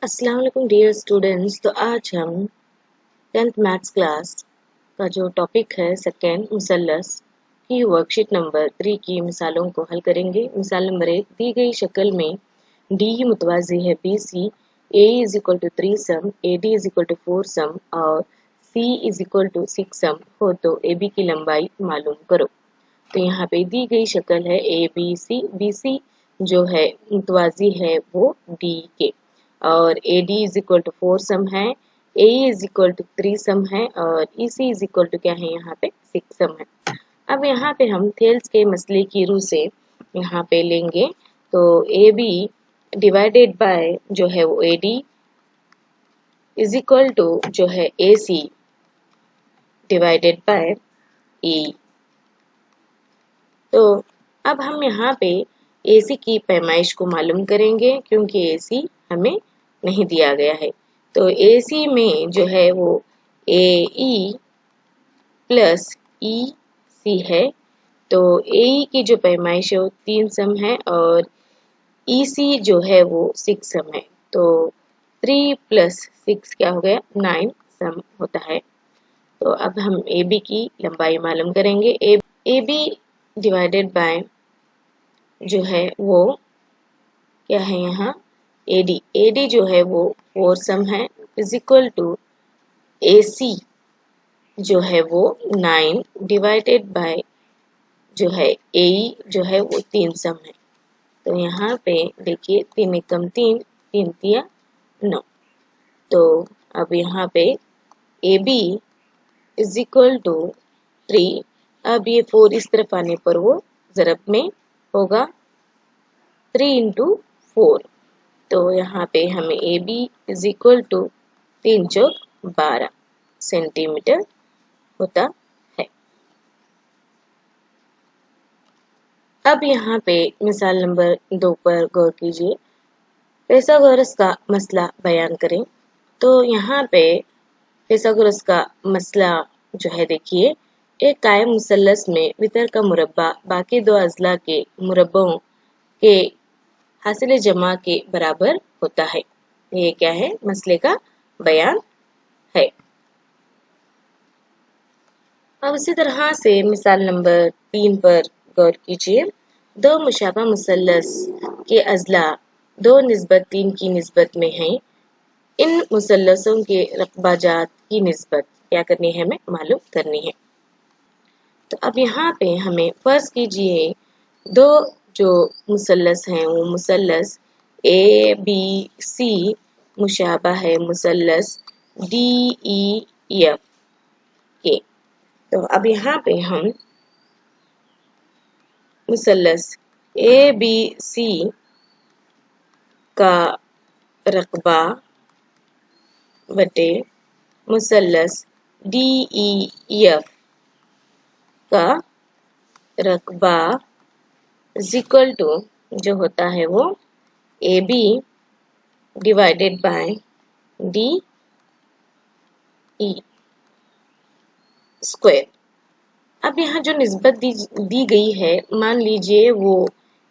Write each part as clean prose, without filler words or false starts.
अस्सलाम वालेकुम dear students. तो आज हम 10th मैथ्स क्लास का जो टॉपिक है सेकेंड मुसल्लस की वर्कशीट नंबर 3 की मिसालों को हल करेंगे। मिसाल नंबर 1, दी गई शक्ल में डी मुतवाज़ी है B C, A is equal to 3 cm, A D is equal to 4 cm और C is equal to 6 cm हो तो ए बी की लंबाई मालूम करो। तो यहाँ पे दी गई शक्ल है ए बी सी जो है मुतवाज़ी है वो डी के, और A D is equal to 4 cm है, A is equal to 3 cm है और E C is equal to क्या है यहाँ पे 6 सम है। अब यहाँ पे हम थेल्स के मसले की रूह से यहाँ पे लेंगे तो ए बी डिवाइडेड बाय जो है वो A D is equal to जो है ए सी डिवाइडेड बाय ई। तो अब हम यहाँ पे AC की पैमाइश को मालूम करेंगे क्योंकि AC हमें नहीं दिया गया है। तो AC में जो है वो AE प्लस EC है। तो AE की जो पैमाइश है वो 3 सम है और EC जो है वो 6 सम है। तो 3 प्लस 6 क्या हो गया 9 सम होता है। तो अब हम AB की लंबाई मालूम करेंगे। AB डिवाइडेड बाय जो है वो क्या है यहाँ AD जो है वो 4 सम है इज इक्वल टू AC जो है वो 9 डिवाइडेड बाय जो है AE जो है वो 3 सम है। तो यहाँ पे देखिए 3 एकम 3, 3 तिया 9। तो अब यहाँ पे AB इज इक्वल टू 3। अब ये 4 इस तरफ आने पर वो ज़रब में होगा 3 इंटू 4। तो यहाँ पे हमें A B is equal to 3 चौक 12 सेंटीमीटर होता है। अब यहाँ पे मिसाल नंबर 2 पर गौर कीजिए। पैथागोरस का मसला बयान करें। तो यहाँ पे पैथागोरस का मसला जो है देखिए, एक कायम मुसल्लस में वितर का मुरब्बा बाकी दो अज़ला के मुरब्बों के हासिल जमा के बराबर होता है। ये क्या है मसले का बयान है। अब इसी तरह से मिसाल नंबर 3 पर गौर कीजिए। दो मुशाबा मुसल्लस के अज़ला 2 निस्बत 3 की निस्बत में हैं। इन मुसल्लसों के रकबाजात की निस्बत क्या करनी है हमें मालूम करनी है। तो अब यहाँ पे हमें फर्ज कीजिए दो जो मुसल्लस हैं वो मुसल्लस ए बी सी मुशाबा है मुसल्लस डी ई एफ के। तो अब यहाँ पे हम मुसल्लस ए बी सी का रकबा बटे मुसल्लस डी ई एफ का रकबा इज इक्वल टू जो होता है वो A B divided by D E square. अब यहाँ जो निस्बत दी गई है मान लीजिए वो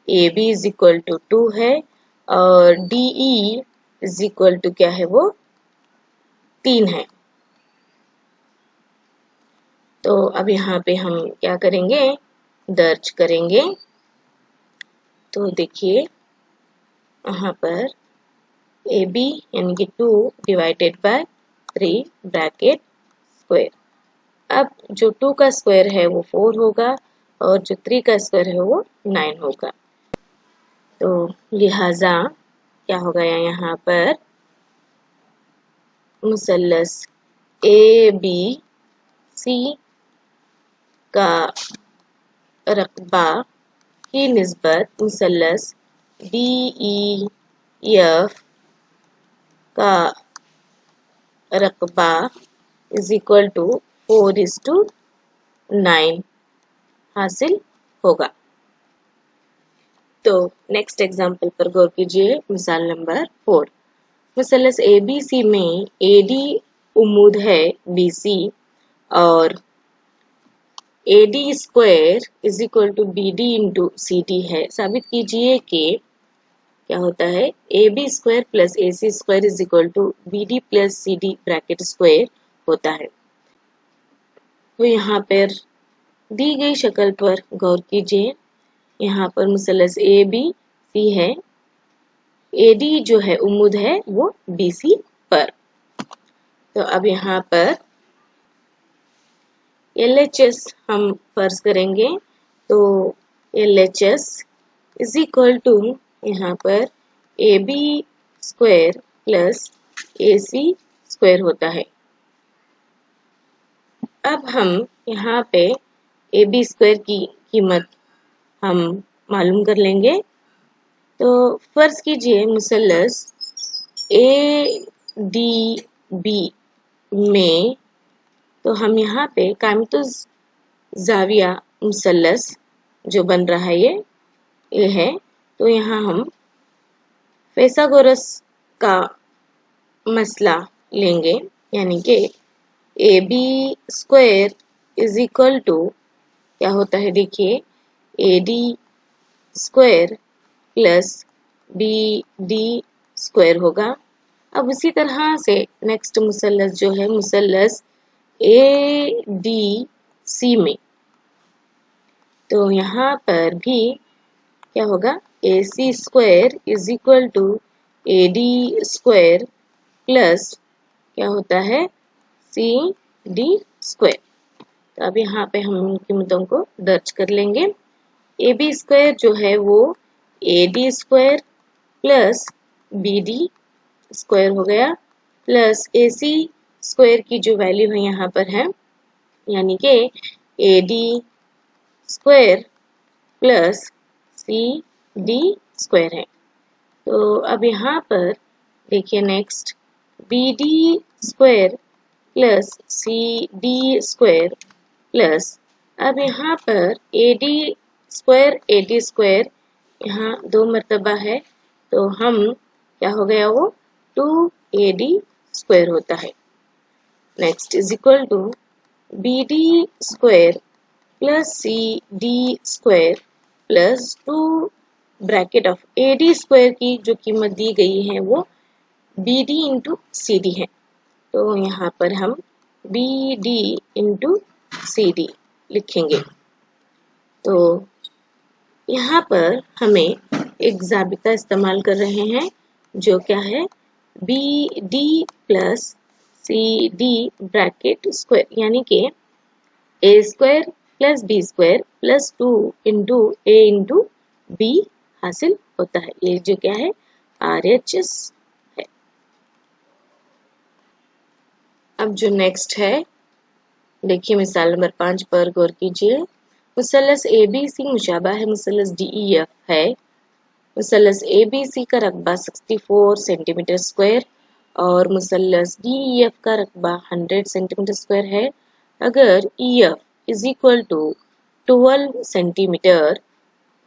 A B is equal to 2 है और D E is equal to क्या है वो 3 है। तो अब यहाँ पे हम क्या करेंगे दर्ज करेंगे। तो देखिए यहाँ पर ए बी यानी कि 2 डिवाइडेड बाय 3 ब्रैकेट स्क्वायर। अब जो 2 का स्क्वायर है वो 4 होगा और जो 3 का स्क्वायर है वो 9 होगा। तो लिहाजा क्या हो गया यहाँ पर मुसल्लस ए बी सी का रकबा की निस्बत मुसल्लस डी ई एफ का रकबा इज इक्वल टू 4:9 हासिल होगा। तो नेक्स्ट एग्जाम्पल पर गौर कीजिए। मिसाल नंबर 4, मुसल्लस ABC में AD उम्मूद है BC और AD square is equal to BD into CD है। साबित कीजिए कि क्या होता है, A B square plus A C square is equal to B D plus C D bracket square होता है। तो यहाँ पर दी गई शक्ल पर गौर कीजिए। यहाँ पर मुसल्लस ए बी सी है, ए डी जो है उम्मीद है वो बी सी पर। तो अब यहाँ पर LHS हम फर्ज करेंगे। तो LHS इज इक्वल टू यहाँ पर A B square plus A C square होता है। अब हम यहाँ पे ए बी स्क्वायर की कीमत हम मालूम कर लेंगे। तो फर्ज कीजिए मुसल्लस ए डी बी में, तो हम यहाँ पे कामितुज जाविया मुसल्लस जो बन रहा है ये है। तो यहाँ हम फिथागोरस का मसला लेंगे, यानी कि A B square is equal to क्या होता है, देखिए A D square plus B D square होगा। अब उसी तरह से नेक्स्ट मुसल्लस जो है मुसल्लस ए डी सी में, तो यहाँ पर भी क्या होगा, A C square is equal to A D square plus क्या होता है सी डी स्क्वायर। तो अब यहाँ पे हम उन कीमतों को दर्ज कर लेंगे। ए बी स्क्वायर जो है वो A D square plus B D square हो गया, प्लस ए सी स्क्वायर की जो वैल्यू है यहाँ पर है, यानी कि A D square plus C D square है। तो अब यहाँ पर देखिए next B D square plus C D square plus, अब यहाँ पर ए डी स्क्वायर यहाँ 2 मरतबा है, तो हम क्या हो गया वो 2AD स्क्वायर होता है। Next is equal to B D square plus C D square plus 2 bracket of A D square की जो कीमत दी गई है वो B D into C D है। तो यहाँ पर हम B D into C D लिखेंगे। तो यहाँ पर हमें एक ज़ाबिता इस्तेमाल कर रहे हैं जो क्या है, B D plus C D bracket square, यानी कि A square plus B square plus 2 into A into B हासिल होता है। ये जो क्या है RHS है। अब जो नेक्स्ट है देखिए मिसाल नंबर 5 पर गौर कीजिए। मुसल्लस ABC मुशाबा है मुसल्लस DEF है। मुसल्लस ABC का रकबा 64 सेंटीमीटर स्क्वायर और मुसल्लस DEF का रकबा 100 सेंटीमीटर स्क्वायर है। अगर EF is equal to 12 centimetre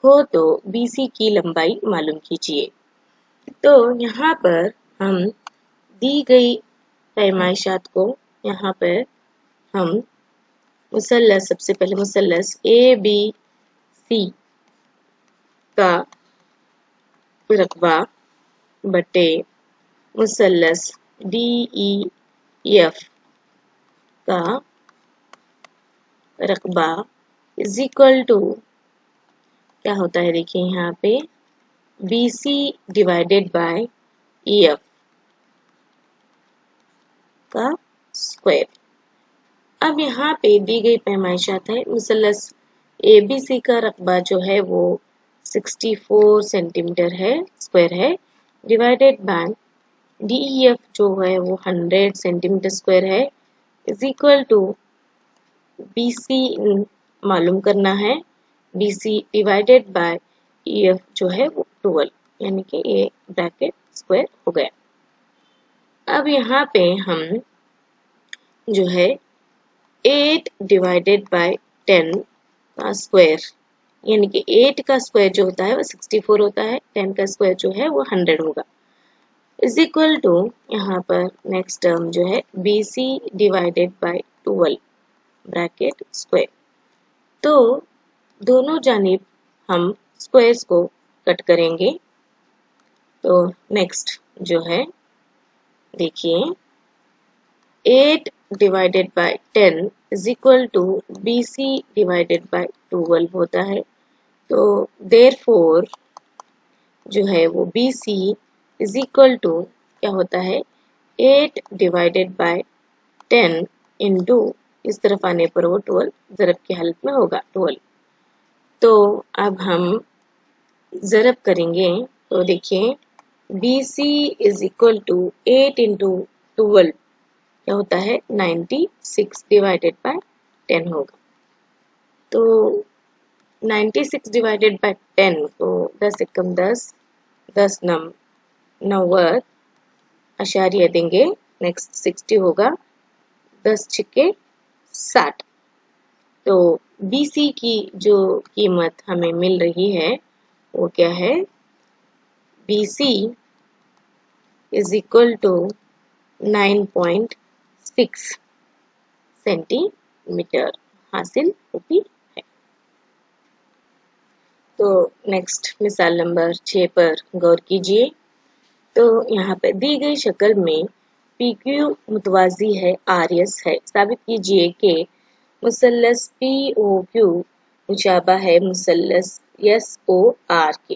हो तो BC की लंबाई मालूम कीजिए। तो यहाँ पर हम दी गई पैमाइशात को यहाँ पर हम मुसल्लस, सबसे पहले मुसल्लस ABC का रकबा बटे मुसल्लस DEF का रकबा इज इक्वल टू क्या होता है, देखिए यहाँ पे BC डिवाइडेड बाय EF का स्क्वायर। अब यहाँ पे दी गई पैमाइशात है मुसल्लस ABC का रकबा जो है वो 64 सेंटीमीटर है स्क्वायर है, डिवाइडेड बाय DEF जो है वो 100 सेंटीमीटर स्क्वायर है, इज इक्वल टू BC मालूम करना है, BC डिवाइडेड बाय EF जो है वो 12, यानी कि ये ब्रैकेट स्क्वायर हो गया। अब यहाँ पे हम जो है 8 डिवाइडेड बाय 10 का स्क्वायर, यानी कि 8 का स्क्वायर जो होता है वो 64 होता है, 10 का स्क्वायर जो है वो 100 होगा, इज इक्वल टू यहाँ पर नेक्स्ट टर्म जो है BC divided by 12 bracket square. तो दोनों जानिब हम स्क्वायर्स को कट करेंगे। तो नेक्स्ट जो है देखिए 8 divided by 10 is equal to BC divided by 12 होता है। तो देयरफॉर जो है वो BC इज इक्वल टू क्या होता है 8 डिवाइडेड बाय 10 इंटू इस तरफ आने पर वो 12 ज़रब की हालत में होगा 12। तो अब हम ज़रब करेंगे तो देखिए BC is equal to 8 into 12 क्या होता है 96 डिवाइडेड बाय 10 होगा। तो 96 डिवाइडेड बाय 10 तो 10 एकम 10 10 नम 90 आशार्य देंगे नेक्स्ट 60 होगा 10 छिक्के 60। तो BC की जो कीमत हमें मिल रही है वो क्या है BC is equal to 9.6 centimetre हासिल होती है। तो नेक्स्ट मिसाल नंबर 6 पर गौर कीजिए। तो यहाँ पे दी गई शक्ल में PQ मुतवाजी है RS है। साबित कीजिए कि मुसल्लस POQ मुशाबा है मुसल्लस SOR के।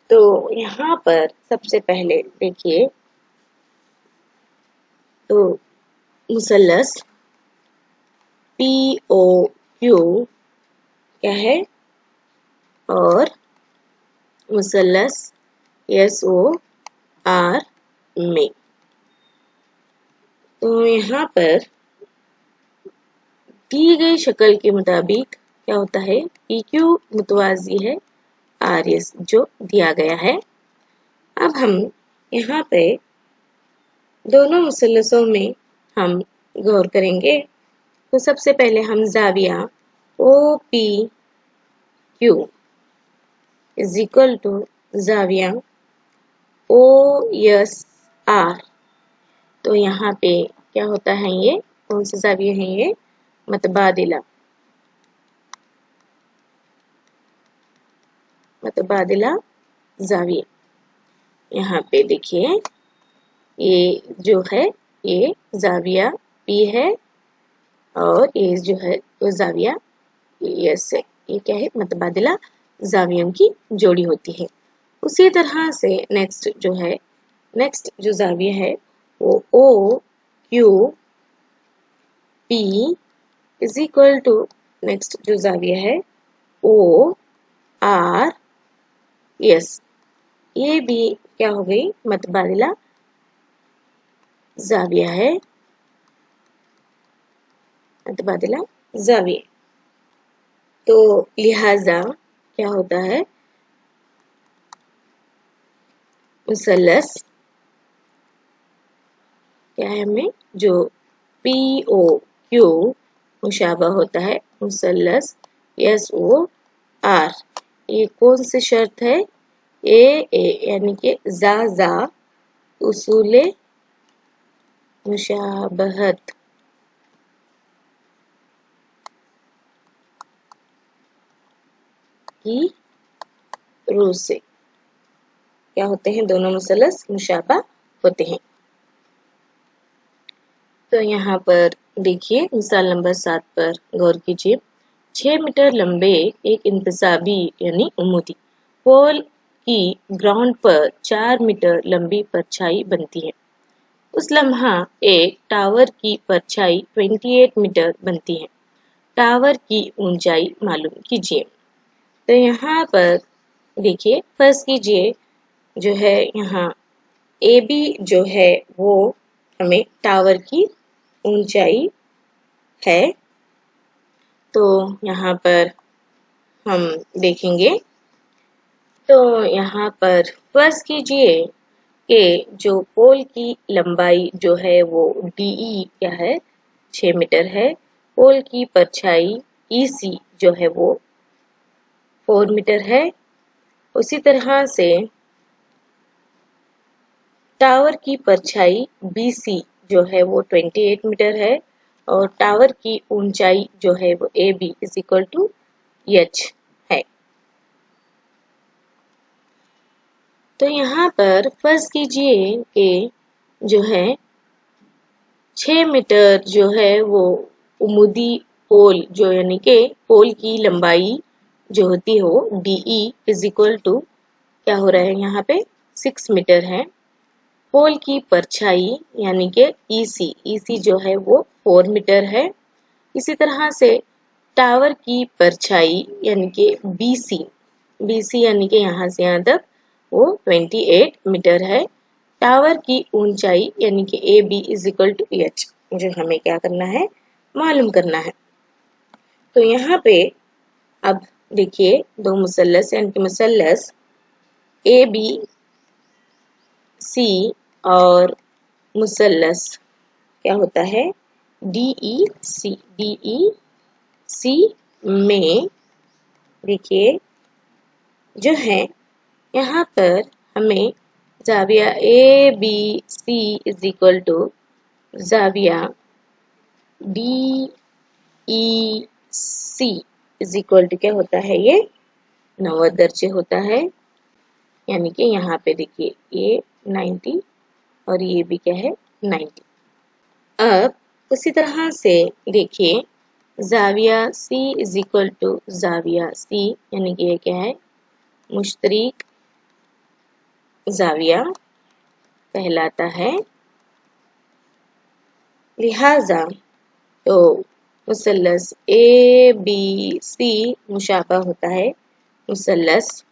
तो यहाँ पर सबसे पहले देखिए तो मुसल्लस POQ क्या है और मुसल्लस SOR में। तो यहाँ पर दी गई शक्ल के मुताबिक क्या होता है PQ मुतवाजी है RS जो दिया गया है। अब हम यहाँ पे दोनों मुसल्लसों में हम गौर करेंगे। तो सबसे पहले हम जाविया OPQ इज इक्वल टू जाविया OSR। तो यहाँ पे क्या होता है ये कौन से जाविया है ये मतबादिला जाविया। यहाँ पे देखिए ये जो है ये जाविया P है और ये जो है वो जाविया S है। ये क्या है मतबादिला जावियों की जोड़ी होती है। उसी तरह से नेक्स्ट जो जाविया है वो OQP is equal to next जो जाविया है ORS। ये भी क्या हो गई मतबादिला जाविया है मतबादिला जाविया। तो लिहाजा क्या होता है मुसल्लस क्या है हमें जो POQ मुशाबा होता है मुसल्लस SOR। ये कौन सी शर्त है ए यानी कि जा उसूले मुशाबहत की रूह से क्या होते हैं दोनों मुसल्लस मुशाबा होते हैं। तो यहाँ पर देखिए मिसाल नंबर 7 पर गौर कीजिए 6 मीटर लंबे एक इंतसाबी यानी उम्मती पोल की ग्राउंड पर 4 मीटर लंबी परछाई बनती है। उस लम्हा एक टावर की परछाई 28 मीटर बनती है। टावर की ऊंचाई मालूम कीजिए। तो यहाँ पर देखिए फर्स्ट कीजिए जो है यहाँ AB जो है वो हमें टावर की ऊंचाई है। तो यहाँ पर हम देखेंगे तो यहाँ पर फर्स्ट कीजिए कि जो पोल की लंबाई जो है वो DE क्या है 6 मीटर है। पोल की परछाई EC जो है वो 4 मीटर है। उसी तरह से टावर की परछाई BC जो है वो 28 मीटर है और टावर की ऊंचाई जो है वो AB is equal to H है। तो यहाँ पर फर्ज कीजिए कि जो है 6 मीटर जो है वो उमुदी पोल जो यानी कि पोल की लंबाई जो होती हो DE इज इक्वल टू क्या हो रहा है यहाँ पे 6 मीटर है। पोल की परछाई यानी कि EC जो है वो 4 मीटर है। इसी तरह से टावर की परछाई यानी कि BC यानी कि यहाँ से यहाँ तक वो 28 मीटर है। टावर की ऊंचाई यानी कि AB is equal to H जो हमें क्या करना है मालूम करना है। तो यहाँ पे अब देखिए दो मुसल्लस यानी कि मुसल्लस ABC और मुसल्लस क्या होता है DEC में देखिए जो है यहाँ पर हमें जाविया ABC इज इक्वल टू जाविया DEC इज इक्वल टू क्या होता है ये 90 दर्जे होता है। यानी कि यहाँ पे देखिए ये 90 और ये भी क्या है 90। अब उसी तरह से देखिए जाविया C इज इक्वल टू जाविया C यानी कि ये क्या है मुश्तरिक जाविया कहलाता है। लिहाजा तो मुसल्लस ABC मुशाबा होता है मुसल्लस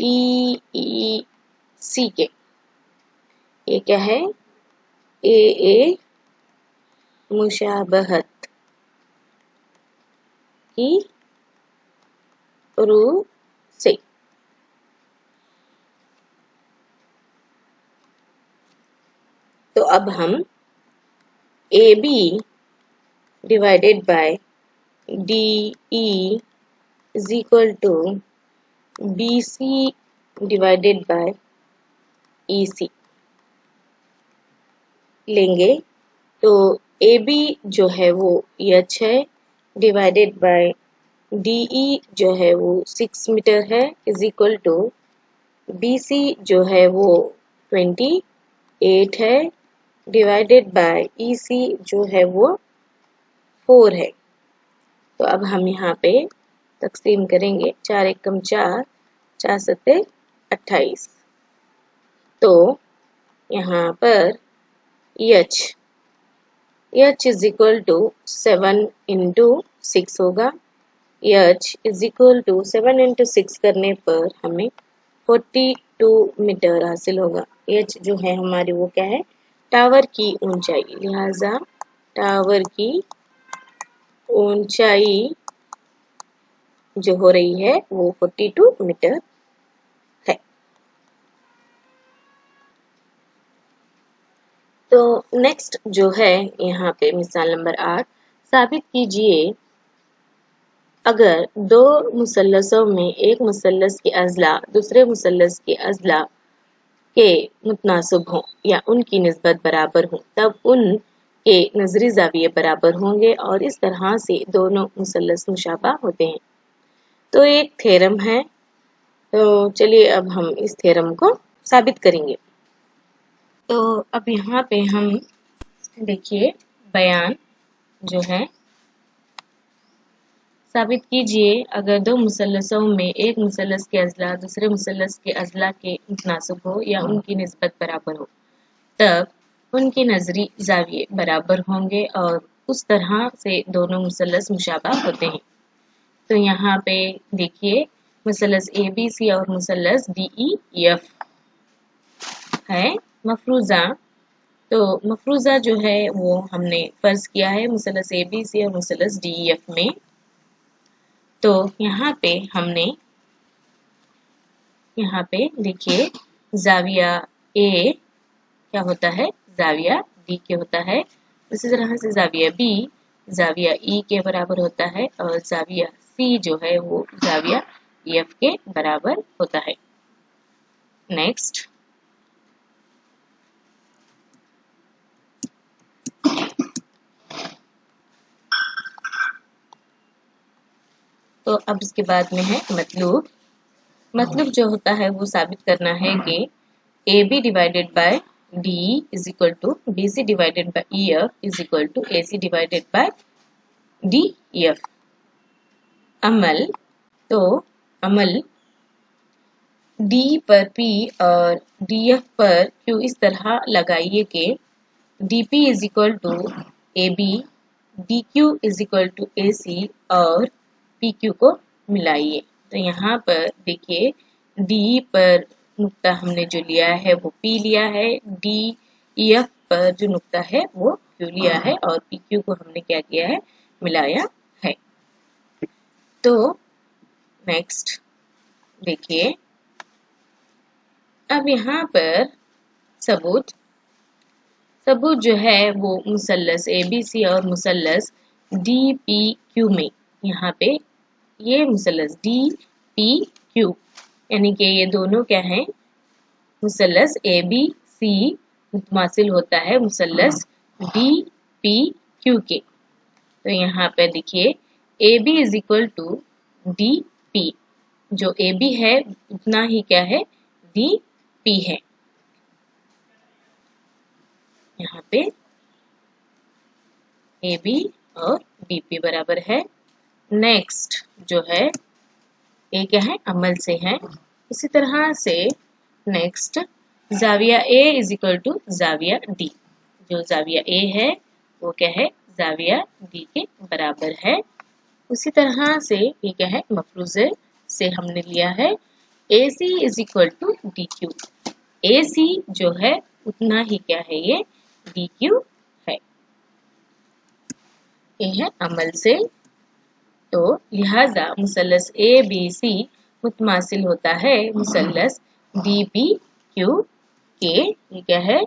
DEC के। ये क्या है AA मुशाबहत की रूह से। तो अब हम AB divided by DE is equal to BC divided by EC लेंगे। तो AB जो है वो H है डिवाइडेड बाय DE जो है वो 6 मीटर है इज इक्वल टू BC जो है वो 28 है डिवाइडेड बाय EC जो है वो 4 है। तो अब हम यहाँ पे तकसीम करेंगे 4 एकम 4 4 सत्ते 28। तो यहाँ पर H is equal to 7 into 6 होगा। H is equal to 7 into 6 करने पर हमें 42 मीटर हासिल होगा। H जो है हमारी वो क्या है टावर की ऊंचाई। लिहाजा टावर की ऊंचाई जो हो रही है वो 42 मीटर है। तो नेक्स्ट जो है यहाँ पे मिसाल नंबर 8 साबित कीजिए अगर दो मुसल्लसों में एक मुसल्लस के अज़ला दूसरे मुसल्लस के अज़ला के मुतनासिब हों या उनकी निस्बत बराबर हो तब उनके नजरी ज़ाविये बराबर होंगे और इस तरह से दोनों मुसल्लस मुशाबा होते हैं। तो एक थ्योरम है। तो चलिए अब हम इस थ्योरम को साबित करेंगे। तो अब यहाँ पे हम देखिए बयान जो है साबित कीजिए अगर दो मुसल्लसों में एक मुसल्लस के अज़ला दूसरे मुसल्लस के अज़ला के मुतनासिब हो या उनकी निस्बत बराबर हो तब उनके नजरी ज़ाविये बराबर होंगे और उस तरह से दोनों मुसल्लस मुशाबा होते हैं। तो यहाँ पे देखिए मुसल्लस ABC और मुसल्लस DEF है मफरूज़ा। तो मफरूज़ा जो है वो हमने फर्ज किया है मुसल्लस ABC और मुसल्लस DEF में। तो यहाँ पे हमने यहाँ पे देखिए ज़ाविया A क्या होता है ज़ाविया D के होता है। उसी तरह से ज़ाविया B ज़ाविया E के बराबर होता है और ज़ाविया C जो है वो ज़ाविया F के बराबर होता है। नेक्स्ट तो अब इसके बाद में है मतलूब। मतलब जो होता है वो साबित करना है कि AB divided by DE is equal to BC divided by EF is equal to AC divided by DF। अमल, तो अमल D पर P और DF पर Q इस तरह लगाइए कि DP is equal to AB, DQ is equal to AC और PQ को मिलाइए। तो यहाँ पर देखिए D पर नुक्ता हमने जो लिया है वो P लिया है, DEF पर जो नुक्ता है वो Q लिया है और PQ को हमने क्या किया है, मिलाया है। तो नेक्स्ट देखिए, अब यहाँ पर सबूत जो है वो मुसल्लस ABC और मुसल्लस DPQ में, यहाँ पे ये मुसल्लस DPQ यानी कि ये दोनों क्या है, मुसल्लस ABC मुतमासिल होता है मुसल्लस DPQ के। तो यहाँ पे देखिए AB is equal to DP, जो AB है उतना ही क्या है, DP है। यहाँ पे AB और DP बराबर है। नेक्स्ट जो है ये क्या है, अमल से है। इसी तरह से नेक्स्ट जाविया A इज इक्वल टू जाविया D, जो जाविया A है वो क्या है, जाविया D के बराबर है। उसी तरह से ये क्या है, मफरूजे से हमने लिया है AC is equal to DQ, AC जो है उतना ही क्या है, ये DQ है। ये है अमल से। तो लिहाजा मुसल्लस ABC मुतमासिल होता है मुसल्लस DPQ के, ये क्या है,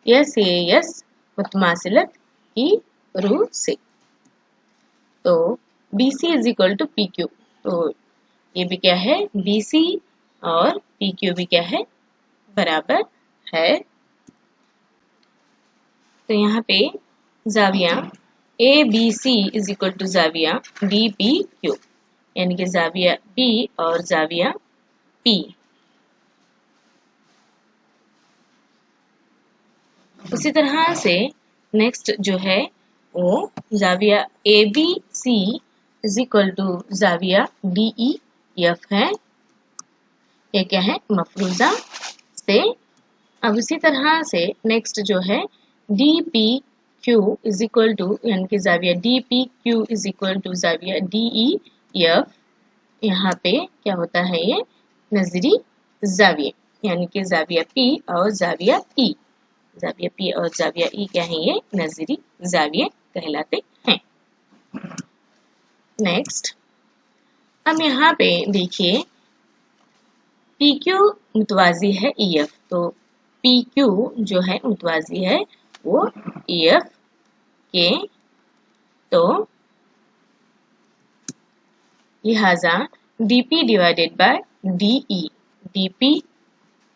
SAS मुतमासिलत की रूह से। तो BC is equal to PQ, तो ये भी क्या है, BC और PQ भी क्या है, बराबर है। तो यहाँ पे जाविया ABC इज इक्वल टू जाविया DPQ, यानी कि जाविया B और जाविया P। उसी तरह से नेक्स्ट जो है वो जाविया ABC इज इक्वल टू जाविया DEF है। ये क्या है, मफरूजा से। अब उसी तरह से नेक्स्ट जो है DPQ इज इक्वल टू, यानी कि जाविया DPQ इज इक्वल टू जाविया DEF। यहाँ पे क्या होता है, ये नजरी जाविया, यानी कि जाविया P और जाविया E, जाविया P और जाविया E क्या है, ये नजरी जाविया कहलाते हैं। नेक्स्ट अब यहाँ पे देखिए PQ मुतवाजी है EF, तो PQ जो है मुतवाजी है वो EF के। तो लिहाजा DP divided by DE,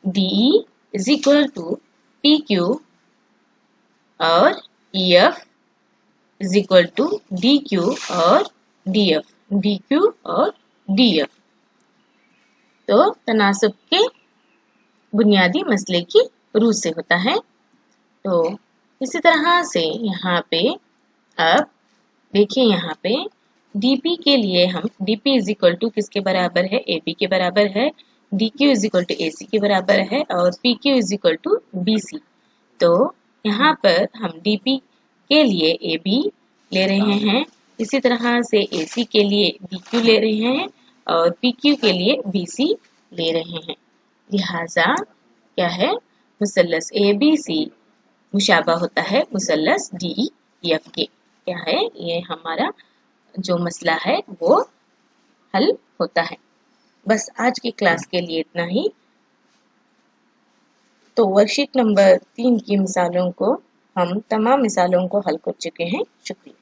DE is equal to PQ और EF is equal to DQ और DQ और DF। तो तनासब के बुनियादी मसले की रूह से होता है। तो इसी तरह से यहाँ पे अब देखिए, यहाँ पे DP के लिए हम DP इज इक्वल टू किसके बराबर है, AB के बराबर है, DQ is equal to AC के बराबर है और PQ is equal to BC। तो यहाँ पर हम DP के लिए AB ले रहे हैं, इसी तरह से AC के लिए DQ ले रहे हैं और PQ के लिए BC ले रहे हैं। लिहाजा क्या है, मुसल्लस ABC मुशाबा होता है मुसल्लस DEF के। क्या है, ये हमारा जो मसला है वो हल होता है। बस आज की क्लास के लिए इतना ही। तो वर्कशीट नंबर 3 की मिसालों को हम तमाम मिसालों को हल कर चुके हैं। शुक्रिया।